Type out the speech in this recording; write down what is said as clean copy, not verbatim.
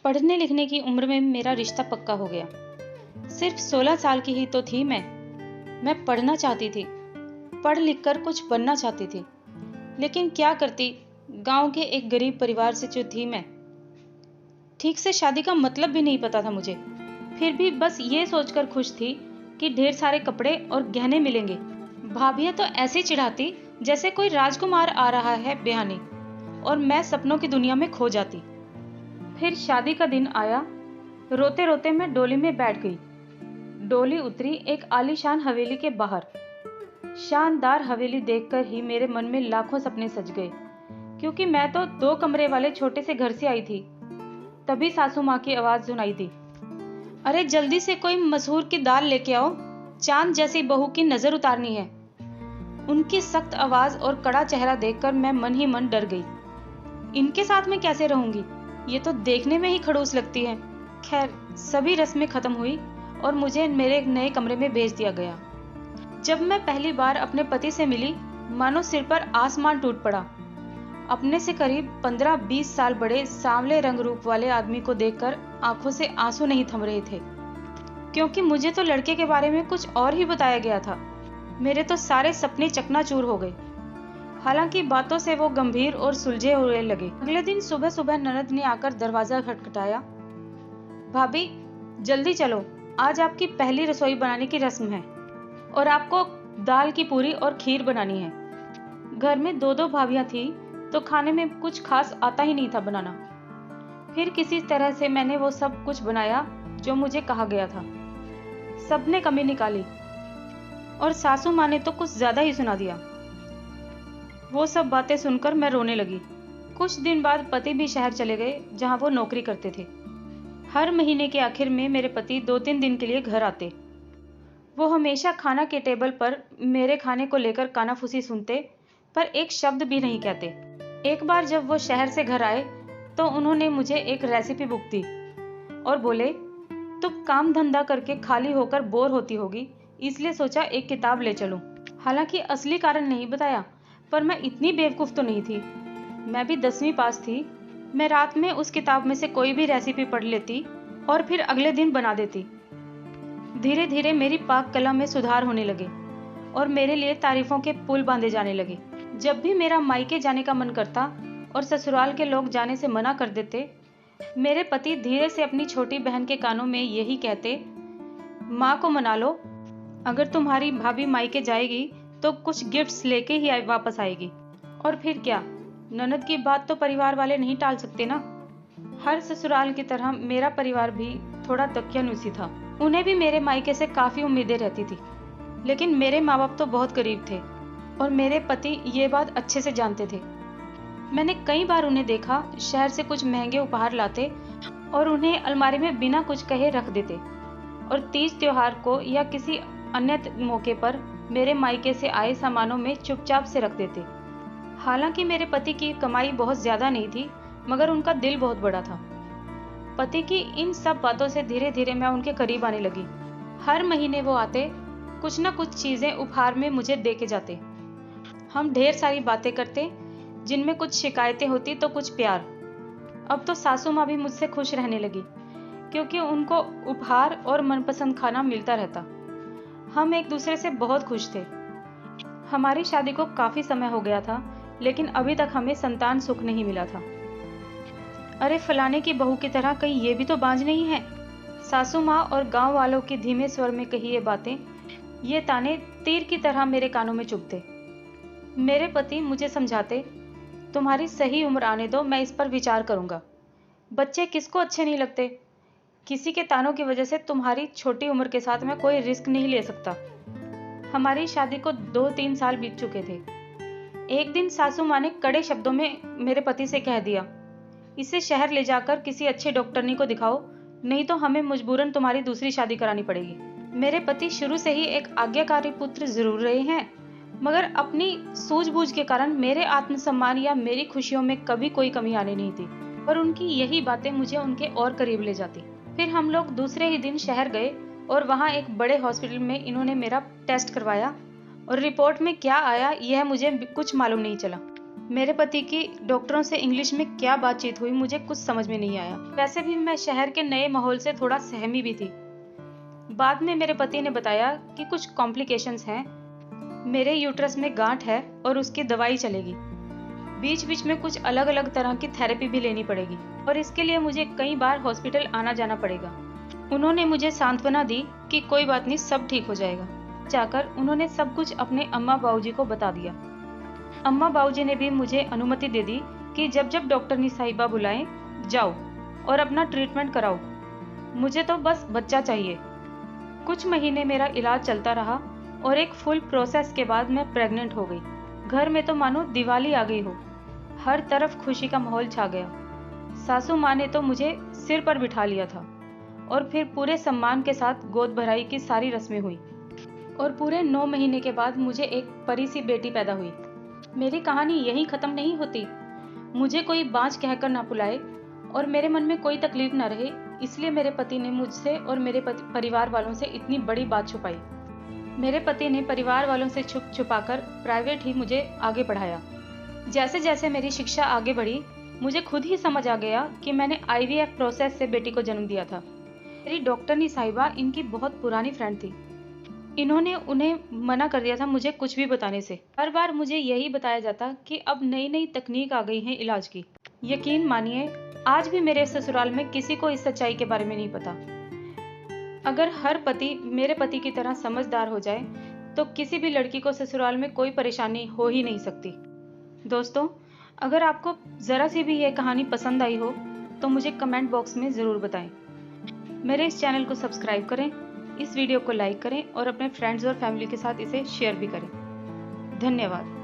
पढ़ने लिखने की उम्र में मेरा रिश्ता पक्का हो गया। सिर्फ 16 साल की ही तो थी मैं पढ़ना चाहती थी, पढ़ लिख कर कुछ बनना चाहती थी। लेकिन क्या करती, गांव के एक गरीब परिवार से जो थी मैं। ठीक से शादी का मतलब भी नहीं पता था मुझे। फिर भी बस ये सोचकर खुश थी कि ढेर सारे कपड़े और गहने मिलेंगे। भाभियां तो ऐसे चिढ़ाती जैसे कोई राजकुमार आ रहा है ब्याहने, और मैं सपनों की दुनिया में खो जाती। फिर शादी का दिन आया। रोते रोते मैं डोली में बैठ गई। डोली उतरी एक आलीशान हवेली के बाहर। शानदार हवेली देखकर ही मेरे मन में लाखों सपने सज गए, क्योंकि मैं तो 2 कमरे वाले छोटे से घर से आई थी। तभी सासू माँ की आवाज सुनाई दी, अरे जल्दी से कोई मसूर की दाल लेके आओ, चांद जैसी बहू की नजर उतारनी है। उनकी सख्त आवाज और कड़ा चेहरा देखकर मैं मन ही मन डर गई। इनके साथ मैं कैसे रहूंगी, ये तो देखने में ही खड़ूस लगती है। खैर, सभी रस्में खत्म हुई और मुझे मेरे नए कमरे में भेज दिया गया। जब मैं पहली बार अपने पति से मिली, मानो सिर पर आसमान टूट पड़ा। अपने से करीब 15-20 साल बड़े सांवले रंग रूप वाले आदमी को देखकर आंखों से आंसू नहीं थम रहे थे, क्योंकि मुझे तो लड़के के बारे में कुछ और ही बताया गया था। मेरे तो सारे सपने चकनाचूर हो गए। हालांकि बातों से वो गंभीर और सुलझे हुए लगे। अगले दिन सुबह सुबह ननद ने आकर दरवाजा खटखटाया। भाभी, जल्दी चलो, आज आपकी पहली रसोई बनाने की रस्म है और आपको दाल की पूरी और खीर बनानी है। घर में 2-2 भाभियां थी तो खाने में कुछ खास आता ही नहीं था बनाना। फिर किसी तरह से मैंने वो सब कुछ बनाया जो मुझे कहा गया था। सबने कमी निकाली और सासू माँ ने तो कुछ ज्यादा ही सुना दिया। वो सब बातें सुनकर मैं रोने लगी। कुछ दिन बाद पति भी शहर चले गए, जहां वो नौकरी करते थे। हर महीने के आखिर में मेरे पति 2-3 दिन के लिए घर आते। वो हमेशा खाना के टेबल पर मेरे खाने को लेकर कानाफूसी सुनते, पर एक शब्द भी नहीं कहते। एक बार जब वो शहर से घर आए तो उन्होंने मुझे एक रेसिपी बुक दी और बोले, तुम काम धंधा करके खाली होकर बोर होती होगी, इसलिए सोचा एक किताब ले चलूं। हालांकि असली कारण नहीं बताया, पर मैं इतनी बेवकूफ तो नहीं थी। मैं भी 10वीं पास थी। मैं रात में उस किताब में से कोई भी रेसिपी पढ़ लेती और फिर अगले दिन बना देती। धीरे धीरे मेरी पाक कला में सुधार होने लगे और मेरे लिए तारीफों के पुल बांधे जाने लगे। जब भी मेरा मायके जाने का मन करता और ससुराल के लोग जाने से मना कर देते, मेरे पति धीरे से अपनी छोटी बहन के कानों में यही कहते, माँ को मना लो, अगर तुम्हारी भाभी मायके जाएगी तो कुछ गिफ्ट्स लेके ही वापस आएगी। और फिर क्या, ननद की बात तो परिवार वाले नहीं टाल सकते ना। हर ससुराल की तरह मेरा परिवार भी थोड़ा दकियानुसी था। उन्हें भी मेरे मायके से काफी उम्मीदें रहती थी, लेकिन मेरे माँ बाप तो बहुत करीब थे और मेरे पति ये बात अच्छे से जानते थे। मैंने कई बार उन्हें देखा शहर से कुछ महंगे उपहार लाते और उन्हें अलमारी में बिना कुछ कहे रख देते, और तीज त्योहार को या किसी अन्य मौके पर मेरे मायके से आए सामानों में चुपचाप से रख देते। हालांकि मेरे पति की कमाई बहुत ज्यादा नहीं थी, मगर उनका दिल बहुत बड़ा था। पति की इन सब बातों से धीरे धीरे मैं उनके करीब आने लगी। हर महीने वो आते, कुछ न कुछ चीजें उपहार में मुझे दे के जाते। हम ढेर सारी बातें करते, जिनमें कुछ शिकायतें होती तो कुछ प्यार। अब तो सासू माँ भी मुझसे खुश रहने लगी, क्योंकि उनको उपहार और मनपसंद खाना मिलता रहता। हम एक दूसरे से बहुत खुश थे। हमारी शादी को काफी समय हो गया था, लेकिन अभी तक हमें संतान सुख नहीं मिला था। अरे फलाने की बहू की तरह कहीं ये भी तो बांझ नहीं है। सासू माँ और गांव वालों की धीमे स्वर में कही ये बातें, ये ताने तीर की तरह मेरे कानों में चुभते। मेरे पति मुझे समझाते, तुम्हारी सही उम्र आने दो, मैं इस पर विचार करूंगा। बच्चे किसको अच्छे नहीं लगते। किसी के तानों की वजह से तुम्हारी छोटी उम्र के साथ मैं कोई रिस्क नहीं ले सकता। हमारी शादी को 2-3 साल बीत चुके थे। एक दिन सासू माँ ने कड़े शब्दों में मेरे पति से कह दिया, इसे शहर ले जाकर किसी अच्छे डॉक्टरनी को दिखाओ, नहीं तो हमें मजबूरन तुम्हारी दूसरी शादी करानी पड़ेगी। मेरे पति शुरू से ही एक आज्ञाकारी पुत्र जरूर रहे हैं, मगर अपनी सूझबूझ के कारण मेरे आत्मसम्मान या मेरी खुशियों में कभी कोई कमी आने नहीं थी, और उनकी यही बातें मुझे उनके और करीब ले जाती। फिर हम लोग दूसरे ही दिन शहर गए और वहाँ एक बड़े हॉस्पिटल में इन्होंने मेरा टेस्ट करवाया, और रिपोर्ट में क्या आया यह मुझे कुछ मालूम नहीं चला। मेरे पति की डॉक्टरों से इंग्लिश में क्या बातचीत हुई मुझे कुछ समझ में नहीं आया। वैसे भी मैं शहर के नए माहौल से थोड़ा सहमी भी थी। बाद में मेरे पति ने बताया कि कुछ कॉम्प्लिकेशंस हैं, मेरे यूट्रस में गांठ है और उसकी दवाई चलेगी। बीच बीच में कुछ अलग अलग तरह की थेरेपी भी लेनी पड़ेगी और इसके लिए मुझे कई बार हॉस्पिटल आना जाना पड़ेगा। उन्होंने मुझे सांत्वना दी कि कोई बात नहीं, सब ठीक हो जाएगा। जाकर उन्होंने सब कुछ अपने अम्मा बाबूजी को बता दिया। अम्मा बाबूजी ने भी मुझे अनुमति दे दी कि जब जब डॉक्टर साहिबा बुलाएं जाओ और अपना ट्रीटमेंट कराओ, मुझे तो बस बच्चा चाहिए। कुछ महीने मेरा इलाज चलता रहा और एक फुल प्रोसेस के बाद मैं प्रेग्नेंट हो गई। घर में तो मानो दिवाली आ गई हो, हर तरफ खुशी का माहौल छा गया। सासू माँ ने तो मुझे सिर पर बिठा लिया था और फिर पूरे सम्मान के साथ गोद भराई की सारी रस्में हुई और पूरे 9 महीने के बाद मुझे एक परी सी बेटी पैदा हुई। मेरी कहानी यहीं खत्म नहीं होती। मुझे कोई बाँझ कहकर ना बुलाए और मेरे मन में कोई तकलीफ ना रहे, इसलिए मेरे पति ने मुझसे और मेरे परिवार वालों से इतनी बड़ी बात छुपाई। मेरे पति ने परिवार वालों से छुपाकर प्राइवेट ही मुझे आगे बढ़ाया। जैसे जैसे मेरी शिक्षा आगे बढ़ी, मुझे खुद ही समझ आ गया कि मैंने IVF प्रोसेस से बेटी को जन्म दिया था। मेरी डॉक्टरनी साहिबा इनकी बहुत पुरानी फ्रेंड थी। इन्होंने उन्हें मना कर दिया था मुझे कुछ भी बताने से। हर बार मुझे यही बताया जाता कि अब नई नई तकनीक आ गई है इलाज की। यकीन मानिए, आज भी मेरे ससुराल में किसी को इस सच्चाई के बारे में नहीं पता। अगर हर पति मेरे पति की तरह समझदार हो जाए तो किसी भी लड़की को ससुराल में कोई परेशानी हो ही नहीं सकती। दोस्तों, अगर आपको ज़रा सी भी ये कहानी पसंद आई हो तो मुझे कमेंट बॉक्स में ज़रूर बताएं। मेरे इस चैनल को सब्सक्राइब करें, इस वीडियो को लाइक करें और अपने फ्रेंड्स और फैमिली के साथ इसे शेयर भी करें। धन्यवाद।